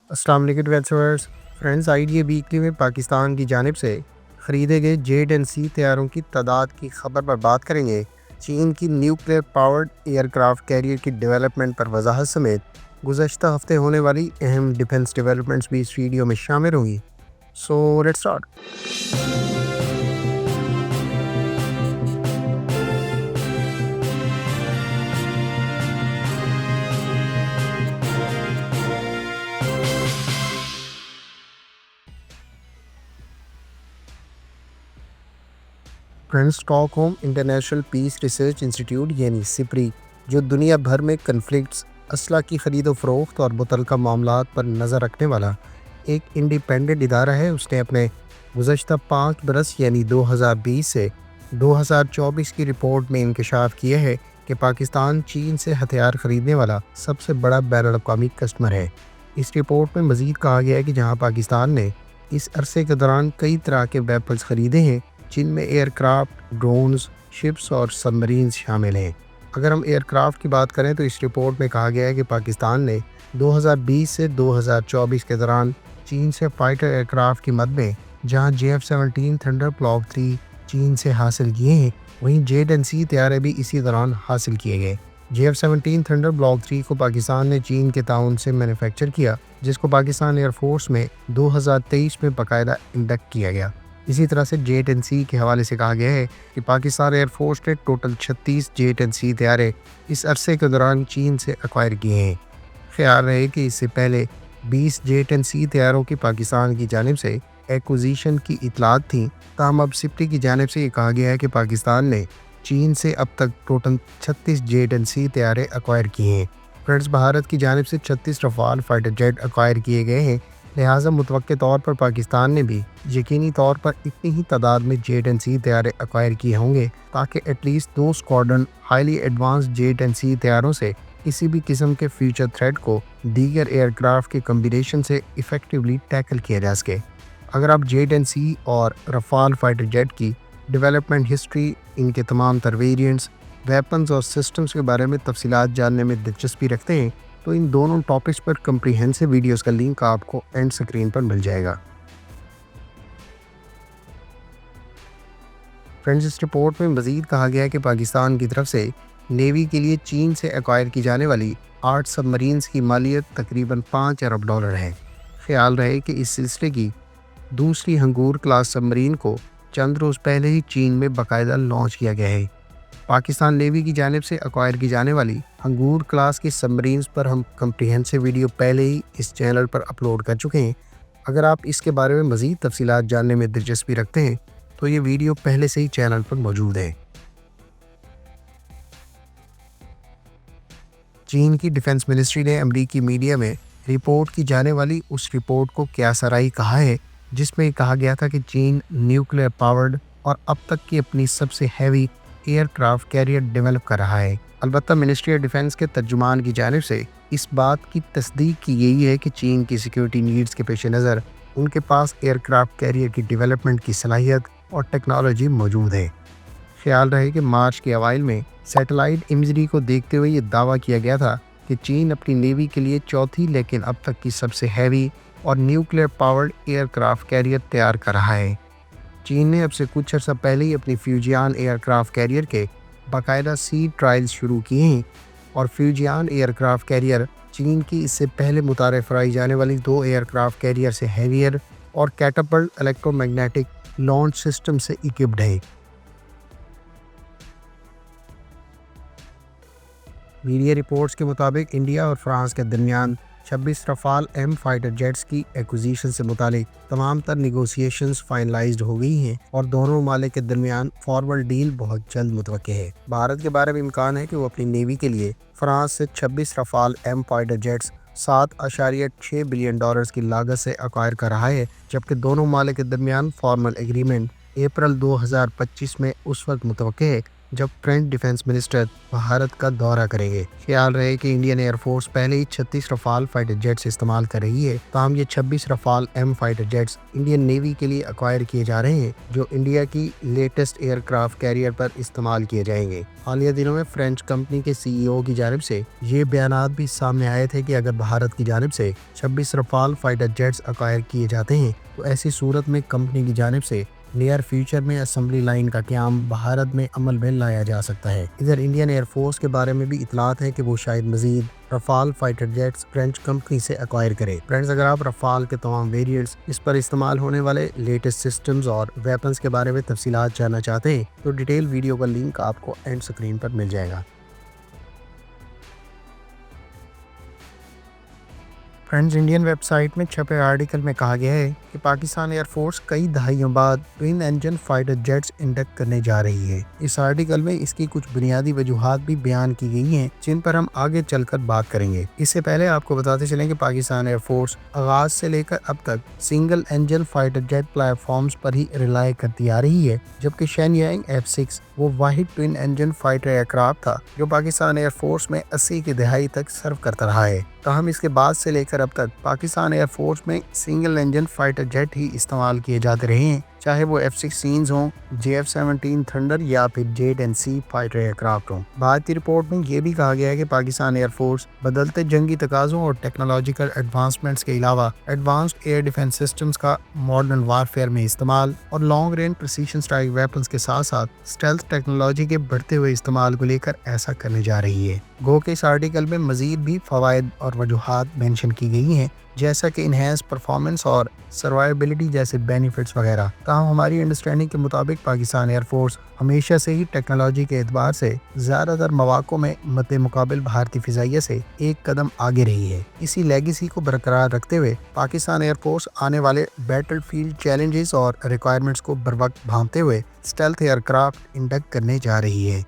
السلام علیکم ویٹسورس friends, I D A weekly میں پاکستان کی جانب سے خریدے گئے جیٹ اینڈ سی طیاروں کی تعداد کی خبر پر بات کریں گے۔ چین کی nuclear powered aircraft carrier کی ڈیولپمنٹ پر وضاحت سمیت گزشتہ ہفتے ہونے والی اہم ڈیفنس ڈیولپمنٹس بھی اس ویڈیو میں شامل ہوں گی۔ So let's start. Friends, stock home international peace research institute یعنی سپری، جو دنیا بھر میں کنفلکٹس، اسلحہ کی خرید و فروخت اور متعلقہ معاملات پر نظر رکھنے والا ایک انڈیپینڈنٹ ادارہ ہے، اس نے اپنے گزشتہ 5 برس یعنی 2020 سے 2024 کی رپورٹ میں انکشاف کیا ہے کہ پاکستان چین سے ہتھیار خریدنے والا سب سے بڑا بین الاقوامی کسٹمر ہے۔ اس رپورٹ میں مزید کہا گیا ہے کہ جہاں پاکستان نے اس عرصے کے دوران کئی طرح کے ویپنز خریدے ہیں، جن میں ایئر کرافٹ، ڈرونز، شپس اور سب مرینز شامل ہیں۔ اگر ہم ایئر کرافٹ کی بات کریں تو اس رپورٹ میں کہا گیا ہے کہ پاکستان نے 2020 سے 2024 کے دوران چین سے فائٹر ایئر کرافٹ کی مد میں جہاں JF-17 تھنڈر بلاک 3 چین سے حاصل کیے ہیں، وہیں جیٹ اینڈ سی طیارے بھی اسی دوران حاصل کیے گئے۔ JF-17 تھنڈر بلاک 3 کو پاکستان نے چین کے تعاون سے مینوفیکچر کیا، جس کو پاکستان ایئر فورس میں 2023 میں باقاعدہ انڈکٹ کیا گیا۔ اسی طرح سے جیٹ اینڈ سی کے حوالے سے کہا گیا ہے کہ پاکستان ایئر فورس نے ٹوٹل 36 جیٹ اینڈ سی طیارے اس عرصے کے دوران چین سے ایکوائر کیے ہیں۔ خیال رہے کہ اس سے پہلے 20 جیٹ اینڈ سی طیاروں کی پاکستان کی جانب سے ایکوزیشن کی اطلاعات تھیں، تاہم اب سپری کی جانب سے یہ کہا گیا ہے کہ پاکستان نے چین سے اب تک ٹوٹل 36 جیٹ اینڈ سی طیارے ایکوائر کیے ہیں۔ فرینڈز، بھارت کی جانب سے 36 رفال فائٹر جیٹ ایکوائر کیے گئے ہیں، لہٰذا متوقع طور پر پاکستان نے بھی یقینی طور پر اتنی ہی تعداد میں جیٹ اینڈ سی طیارے ایکوائر کیے ہوں گے تاکہ at least 2 squadron highly advance jet and C طیاروں سے کسی بھی قسم کے فیوچر تھریٹ کو دیگر ایئر کرافٹ کے کمبینیشن سے ایفیکٹولی ٹیکل کیا جا سکے۔ اگر آپ جیٹ اینڈ سی اور رفال فائٹر جیٹ کی ڈیولپمنٹ ہسٹری، ان کے تمام تر ویریئنٹس، ویپنز اور سسٹمز کے بارے میں تفصیلات جاننے میں دلچسپی رکھتے ہیں تو ان دونوں ٹاپکس پر کمپریہنسو ویڈیوز کا لنک آپ کو اینڈ سکرین پر مل جائے گا۔ فرینڈز، اس رپورٹ میں مزید کہا گیا ہے کہ پاکستان کی طرف سے نیوی کے لیے چین سے ایکوائر کی جانے والی 8 سب مرینز کی مالیت تقریباً $5 ارب ہے۔ خیال رہے کہ اس سلسلے کی دوسری ہنگور کلاس سب مرین کو چند روز پہلے ہی چین میں باقاعدہ لانچ کیا گیا ہے۔ پاکستان نیوی کی جانب سے ایکوائر کی جانے والی ہنگور کلاس کی سب مرینز پر ہم کمپریہنسو ویڈیو پہلے ہی اس چینل پر اپلوڈ کر چکے ہیں۔ اگر آپ اس کے بارے میں مزید تفصیلات جاننے میں دلچسپی رکھتے ہیں تو یہ ویڈیو پہلے سے ہی چینل پر موجود ہے۔ چین کی ڈیفنس منسٹری نے امریکی میڈیا میں رپورٹ کی جانے والی اس رپورٹ کو قیاسرائی کہا ہے جس میں کہا گیا تھا کہ چین نیوکلیئر پاورڈ اور اب تک کی اپنی سب سے heavy aircraft carrier develop کر رہا ہے۔ البتہ منسٹری آف ڈیفنس کے ترجمان کی جانب سے اس بات کی تصدیق کی گئی ہے کہ چین کی سیکیورٹی نیڈز کے پیش نظر ان کے پاس ایئر کرافٹ کیریئر کی ڈیولپمنٹ کی صلاحیت اور ٹیکنالوجی موجود ہے۔ خیال رہے کہ مارچ کے اوائل میں سیٹلائٹ امیجری کو دیکھتے ہوئے یہ دعویٰ کیا گیا تھا کہ چین اپنی نیوی کے لیے چوتھی لیکن اب تک کی سب سے ہیوی اور nuclear powered aircraft carrier تیار کر رہا ہے۔ چین نے اب سے کچھ عرصہ پہلے ہی اپنی فیوجیان ایئر کرافٹ کیریئر کے باقاعدہ سی ٹرائلز شروع کیے ہیں، اور فیوجیان ایئر کرافٹ کیریئر چین کی اس سے پہلے متعارف کرائی جانے والی 2 ایئر کرافٹ کیریئر سے ہیویئر اور کیٹاپلٹ الیکٹرو میگنیٹک لانچ سسٹم سے اکوپڈ ہے۔ میڈیا رپورٹس کے مطابق انڈیا اور فرانس کے درمیان 26 رفال ایم فائٹر جیٹس کی ایکوزیشن سے متعلق تمام تر نیگوسیشنز فائنلائزڈ ہو گئی ہیں اور دونوں ممالک کے درمیان فارورڈ ڈیل بہت جلد متوقع ہے۔ بھارت کے بارے میں امکان ہے کہ وہ اپنی نیوی کے لیے فرانس سے 26 Rafale M fighter jets $7.6 billion کی لاگت سے ایکوائر کر رہا ہے، جبکہ دونوں ممالک کے درمیان فارمل ایگریمنٹ اپریل 2025 میں اس وقت متوقع ہے جب فرینچ ڈیفنس منسٹر بھارت کا دورہ کریں گے۔ خیال رہے کہ انڈین ایئر فورس پہلے ہی 36 رفال فائٹر جیٹس استعمال کر رہی ہے، تاہم یہ 26 Rafale M fighter jets Indian navy کے لیے ایکوائر کیے جا رہے ہیں، جو انڈیا کی لیٹسٹ ایئر کرافٹ کیریئر پر استعمال کیے جائیں گے۔ حالیہ دنوں میں فرینچ کمپنی کے سی ای او کی جانب سے یہ بیانات بھی سامنے آئے تھے کہ اگر بھارت کی جانب سے 26 رفال فائٹر جیٹس ایکوائر کیے جاتے ہیں تو ایسی صورت میں کمپنی کی جانب سے نیئر فیوچر میں اسمبلی لائن کا قیام بھارت میں عمل میں لایا جا سکتا ہے۔ ادھر انڈین ایئر فورس کے بارے میں بھی اطلاعات ہیں کہ وہ شاید مزید Rafale fighter jets French company سے ایکوائر کرے۔ فرینڈز، اگر آپ رفال کے تمام ویریئنٹس، اس پر استعمال ہونے والے لیٹسٹ سسٹمز اور ویپنز کے بارے میں تفصیلات جاننا چاہتے ہیں تو ڈیٹیل ویڈیو کا لنک آپ کو اینڈ سکرین پر مل جائے گا۔ فرینڈز، انڈین ویب سائٹ میں چھپے آرٹیکل میں کہا گیا ہے کہ پاکستان ایئر فورس کئی دہائیوں بعد twin engine fighter jets induct کرنے جا رہی ہے۔ اس آرٹیکل میں اس کی کچھ بنیادی وجوہات بھی بیان کی گئی ہیں جن پر ہم آگے چل کر بات کریں گے۔ اس سے پہلے آپ کو بتاتے چلیں کہ پاکستان ایئر فورس آغاز سے لے کر اب تک single engine fighter jet platforms پر ہی ریلائی کرتی آ رہی ہے، جبکہ شینیانگ F-6 وہ واحد twin engine fighter aircraft تھا جو پاکستان ایئر فورس میں 80 کی دہائی تک سرو کرتا رہا ہے۔ تاہم اس کے بعد سے لے کر اب تک پاکستان ایئر فورس میں سنگل انجن فائٹر جیٹ ہی استعمال کیے جاتے رہے ہیں، چاہے وہ F-16 ہوں، JF-17 تھنڈر یا پھر jet and C fighter aircraft ہوں۔ بھارتی رپورٹ میں یہ بھی کہا گیا ہے کہ پاکستان ایئر فورس بدلتے جنگی تقاضوں اور ٹیکنالوجیکل ایڈوانسمنٹس کے علاوہ ایڈوانسڈ ایئر ڈیفنس سسٹمز کا ماڈرن وارفیئر میں استعمال اور long range precision strike weapons کے ساتھ ساتھ اسٹیلتھ ٹیکنالوجی کے بڑھتے ہوئے استعمال کو لے کر ایسا کرنے جا رہی ہے۔ گو کہ اس آرٹیکل میں مزید بھی فوائد اور وجوہات مینشن کی گئی ہیں، جیسا کہ انہینس پرفارمنس اور سروائبلٹی جیسے بینیفٹس وغیرہ۔ تاہم ہماری انڈرسٹینڈنگ کے مطابق پاکستان ایئر فورس ہمیشہ سے ہی ٹیکنالوجی کے اعتبار سے زیادہ تر مواقع میں مد مقابل بھارتی فضائیہ سے ایک قدم آگے رہی ہے۔ اسی لیگیسی کو برقرار رکھتے ہوئے پاکستان ایئر فورس آنے والے بیٹل فیلڈ چیلنجز اور ریکوائرمنٹس کو بروقت بھانپتے ہوئے اسٹیلتھ ایئر کرافٹ انڈکٹ کرنے جا رہی ہے۔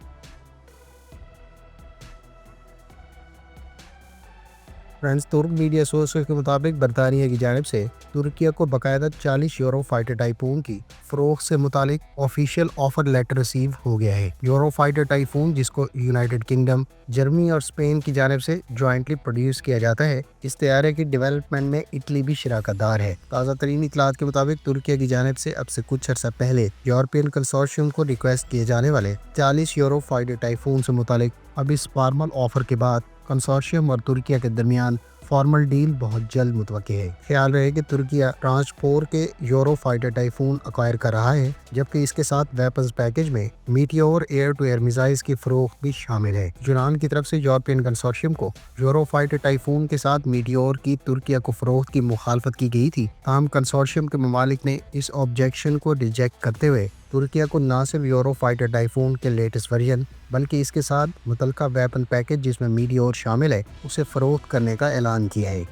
فرینڈز، ترک میڈیا سورسز کے مطابق برطانیہ کی جانب سے ترکیہ کو باقاعدہ 40 یورو فائٹر ٹائفون کی فروخت سے متعلق آفیشیل آفر لیٹر ریسیو ہو گیا ہے۔ یورو فائٹر ٹائفون، جس کو یونائٹڈ کنگڈم، جرمنی اور اسپین کی جانب سے جوائنٹلی پروڈیوس کیا جاتا ہے، اس طیارے کی ڈیولپمنٹ میں اٹلی بھی شراکت دار ہے۔ تازہ ترین اطلاعات کے مطابق ترکیہ کی جانب سے اب سے کچھ عرصہ پہلے یورپین کنسورشیم کو ریکویسٹ کیے جانے والے 40 یورو فائٹر ٹائفون سے متعلق اب اس فارمل آفر کے بعد کنسورشیم اور ترکیہ کے درمیان فارمل ڈیل بہت جلد متوقع ہے۔ خیال رہے کہ ترکیہ ٹرانچ 4 کے یورو فائٹر ٹائفون ایکوائر کر رہا ہے، جبکہ اس کے ساتھ ویپنز پیکج میں Meteor air to air missiles کی فروخت بھی شامل ہے۔ یونان کی طرف سے یورپین کنسورشیم کو یورو فائٹر ٹائفون کے ساتھ میٹیور کی ترکیہ کو فروخت کی مخالفت کی گئی تھی، تاہم کنسورشیم کے ممالک نے اس آبجیکشن کو ریجیکٹ کرتے ہوئے ترکیہ کو نہ صرف یورو فائٹر ٹائفون کے لیٹسٹ ورژن بلکہ اس کے ساتھ متعلقہ ویپن پیکج جس میں میٹیور شامل ہے اسے فروخت کرنے کا اعلان کیا ہے۔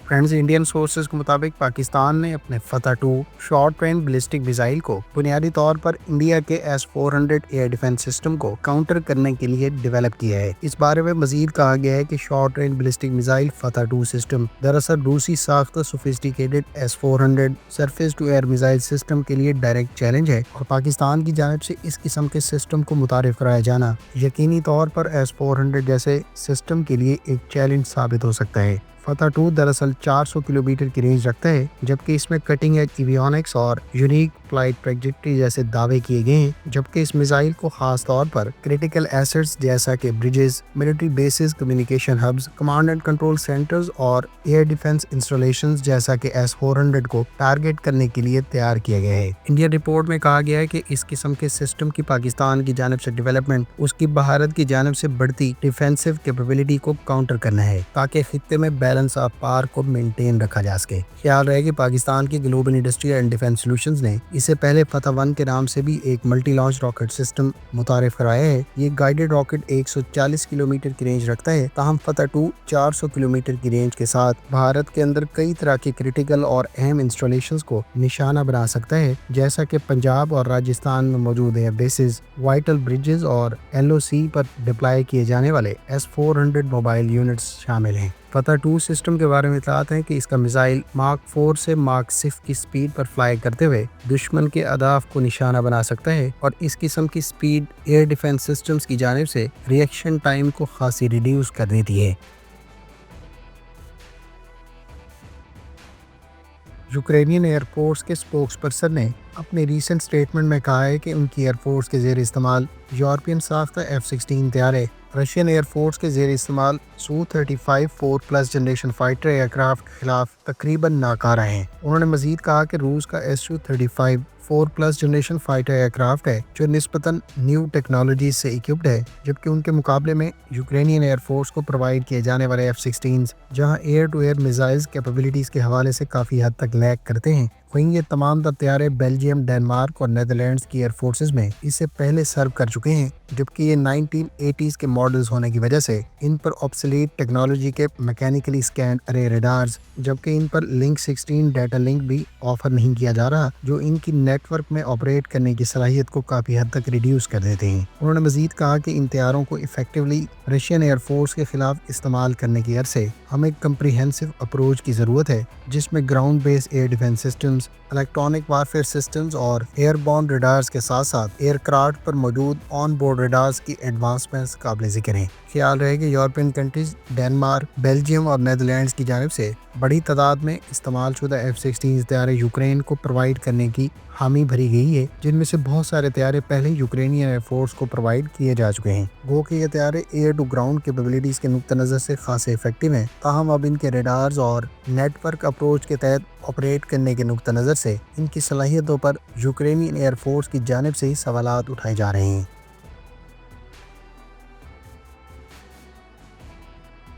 فرینڈز، انڈین سورسز کے مطابق پاکستان نے اپنے فتح 2 شارٹ رینج بیلسٹک میزائل کو بنیادی طور پر انڈیا کے S-400 ایئر ڈیفنس سسٹم کو کاؤنٹر کرنے کے لیے ڈیولپ کیا ہے۔ اس بارے میں مزید کہا گیا ہے کہ شارٹ رینج بیلسٹک میزائل فتح 2 سسٹم دراصل روسی ساختہ sophisticated S-400 surface to air missile system کے لیے ڈائریکٹ چیلنج ہے، اور پاکستان کی جانب سے اس قسم کے سسٹم کو متعارف کرایا جانا یقینی طور پر S-400 جیسے سسٹم کے لیے ایک چیلنج ثابت ہو سکتا ہے۔ فتح 2 دراصل 400 کلومیٹر کی رینج رکھتا ہے، جبکہ اس میں کٹنگ ایج ایویونکس اور یونیک فلائٹ ٹریجیکٹری جیسے دعوے کیے گئے ہیں، جبکہ اس میزائل کو خاص طور پر کریٹیکل ایسٹس جیسا کہ bridges, military bases, communication hubs, command and control centres اور ایئر ڈیفنس انسٹالیشنز جیسا کہ S-400 کو ٹارگٹ کرنے کے لیے تیار کیا گیا ہے۔ انڈین رپورٹ میں کہا گیا ہے کہ اس قسم کے سسٹم کی پاکستان کی جانب سے ڈیولپمنٹ اس کی بھارت کی جانب سے بڑھتی ڈیفینسو کیپیبلٹی کو کاؤنٹر کرنا ہے تاکہ خطے میں بیلنس آف پاور کو مینٹین رکھا جا سکے۔ خیال رہے کہ پاکستان کی global industry and defence solutions نے اسے پہلے فتح 1 کے نام سے بھی ایک ملٹی لانچ راکٹ سسٹم متعارف کرایا ہے۔ یہ گائیڈڈ راکٹ 140 کلومیٹر کی رینج رکھتا ہے، تاہم فتح 2 400 کلومیٹر کی رینج کے ساتھ بھارت کے اندر کئی طرح کے کریٹیکل اور اہم انسٹالیشنز کو نشانہ بنا سکتا ہے، جیسا کہ پنجاب اور راجستھان میں موجود ایئر بیسز، وائٹل بریجز اور LOC پر ڈپلائی کیے جانے والے S-400 موبائل یونٹس شامل ہیں۔ فتح 2 سسٹم کے بارے میں اطلاعات ہیں کہ اس کا میزائل مارک 4 سے مارک 6 کی سپیڈ پر فلائی کرتے ہوئے دشمن کے اہداف کو نشانہ بنا سکتا ہے اور اس قسم کی سپیڈ ایئر ڈیفنس سسٹمز کی جانب سے ریئیکشن ٹائم کو خاصی ریڈیوس کر دیتی ہے۔ یوکرینین ایئر فورس کے اسپوکس پرسن نے اپنے ریسنٹ اسٹیٹمنٹ میں کہا ہے کہ ان کی ایئر فورس کے زیر استعمال یورپین ساختہ F-16 طیارے رشین ایئر فورس کے زیر استعمال Su-35 4+ generation fighter year craft کے خلاف تقریباً ناکارہ ہیں۔ انہوں نے مزید کہا کہ روس کا Su-35 4+ generation fighter year craft ہے جو نسبتاً نیو ٹیکنالوجیز سے ایکوپڈ ہے، جبکہ ان کے مقابلے میں یوکرینین ایئر فورس کو پرووائڈ کیے جانے والے F-16 جہاں air to air missiles capabilities کے حوالے سے کافی حد تک لیگ کرتے ہیں، وہیں یہ تمام تر طیارے بیلجیم، ڈنمارک اور نیدرلینڈز کی ایئر فورسز میں اس سے پہلے سرو کر چکے ہیں، جبکہ یہ 1980s کے ماڈلز ہونے کی وجہ سے ان پر آبسلیٹ ٹیکنالوجی کے میکینیکلی اسکینڈ ارے ریڈارز، جبکہ ان پر لنک 16 ڈیٹا لنک بھی آفر نہیں کیا جا رہا، جو ان کی نیٹ ورک میں آپریٹ کرنے کی صلاحیت کو کافی حد تک ریڈیوس کر دیتے ہیں۔ انہوں نے مزید کہا کہ ان طیاروں کو افیکٹولی رشین ایئر فورس کے خلاف استعمال کرنے کی عرصے ہمیں کمپریہنسو اپروچ کی ضرورت ہے، جس میں ground base air defence systems, electronic warfare systems اور ایئر بورن ریڈارز کے ساتھ ساتھ ایئر کرافٹ پر موجود آن بورڈ ریڈارز کی ایڈوانسمنٹس قابل ذکر ہیں۔ خیال رہے کہ یورپین کنٹریز ڈنمارک، بیلجیم اور نیدرلینڈز کی جانب سے بڑی تعداد میں استعمال شدہ F-16 طیارے یوکرین کو پرووائڈ کرنے کی حامی بھری گئی ہے، جن میں سے بہت سارے طیارے پہلے یوکرینین ایئر فورس کو پرووائڈ کیے جا چکے ہیں۔ گو کہ یہ طیارے ایئر ٹو گراؤنڈ کیپیبلٹیز کے نقطہ نظر سے خاصے افیکٹو ہیں، تاہم اب ان کے ریڈارز اور نیٹ ورک اپروچ کے تحت آپریٹ کرنے کے نقطہ نظر سے ان کی صلاحیتوں پر یوکرینین ایئر فورس کی جانب سے ہی سوالات اٹھائے جا رہے ہیں۔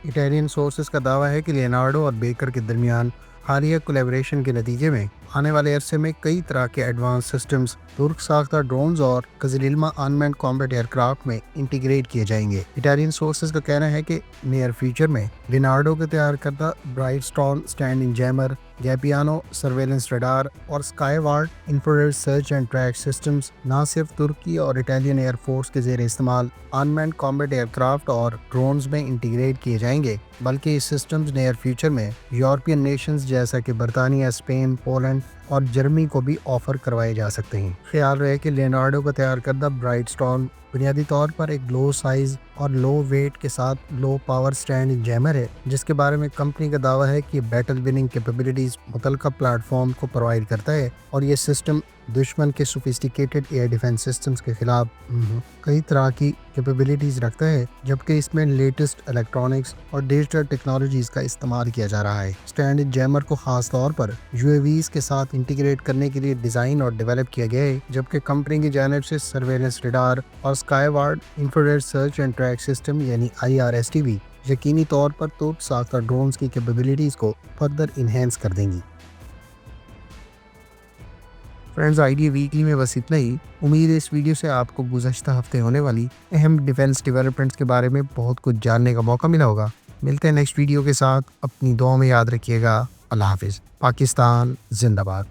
اٹالین سورسز کا دعویٰ ہے کہ لیونارڈو اور بیکر کے درمیان حالیہ کولیبریشن کے نتیجے میں آنے والے عرصے میں کئی طرح کے ایڈوانس سسٹمز ترک ساختہ ڈرونز اور کزیلما انمینڈ کامبیٹ ایئر کرافٹ میں انٹیگریٹ کیے جائیں گے۔ اٹالین سورسز کا کہنا ہے کہ نیئر فیوچر میں لیونارڈو کے تیار کردہ BriteStorm stand in jammer, Gabbiano surveillance radar اور Skyward infrared search and track systems نہ صرف ترکی اور اٹالین ایئر فورس کے زیر استعمال انمینڈ کامبیٹ ایئر کرافٹ اور ڈرونز میں انٹیگریٹ کیے جائیں گے، بلکہ یہ سسٹمز نیئر فیوچر میں یورپین نیشنز جیسا کہ برطانیہ، اسپین، پولینڈ اور جرمنی کو بھی آفر کروائے جا سکتے ہیں۔ خیال رہے کہ لیونارڈو کا تیار کردہ برائٹ اسٹارم بنیادی طور پر ایک لو سائز اور لو ویٹ کے ساتھ لو پاور اسٹینڈ جیمر ہے، جس کے بارے میں کمپنی کا دعویٰ ہے کہ بیٹل وننگ کیپیبلٹیز متعلقہ پلیٹ فارم کو پرووائڈ کرتا ہے اور یہ سسٹم دشمن کے سوفسٹیکیٹڈ ایئر ڈیفنس سسٹمز کے خلاف کئی طرح کی کیپیبلٹیز رکھتا ہے، جبکہ اس میں لیٹسٹ الیکٹرانکس اور ڈیجیٹل ٹیکنالوجیز کا استعمال کیا جا رہا ہے۔ اسٹینڈ جیمر کو خاص طور پر UAVs کے ساتھ انٹیگریٹ کرنے کے لیے ڈیزائن اور ڈیولپ کیا گیا ہے، جبکہ کمپنی کی جانب سے سرویلنس ریڈار اور Skyward infrared search and track system یعنی IRST بھی یقینی طور پر ترک ساختہ ڈرونز کی کیپیبلٹیز کو فردر انہینس کر دیں گی۔ فرینڈز، آئیڈیا ویکلی میں بس اتنا ہی۔ امید ہے اس ویڈیو سے آپ کو گزشتہ ہفتے ہونے والی اہم ڈیفنس ڈیولپمنٹس کے بارے میں بہت کچھ جاننے کا موقع ملا ہوگا۔ ملتے ہیں نیکسٹ ویڈیو کے ساتھ، اپنی دعاؤں میں یاد رکھیے گا۔ اللہ حافظ۔ پاکستان زندہ باد۔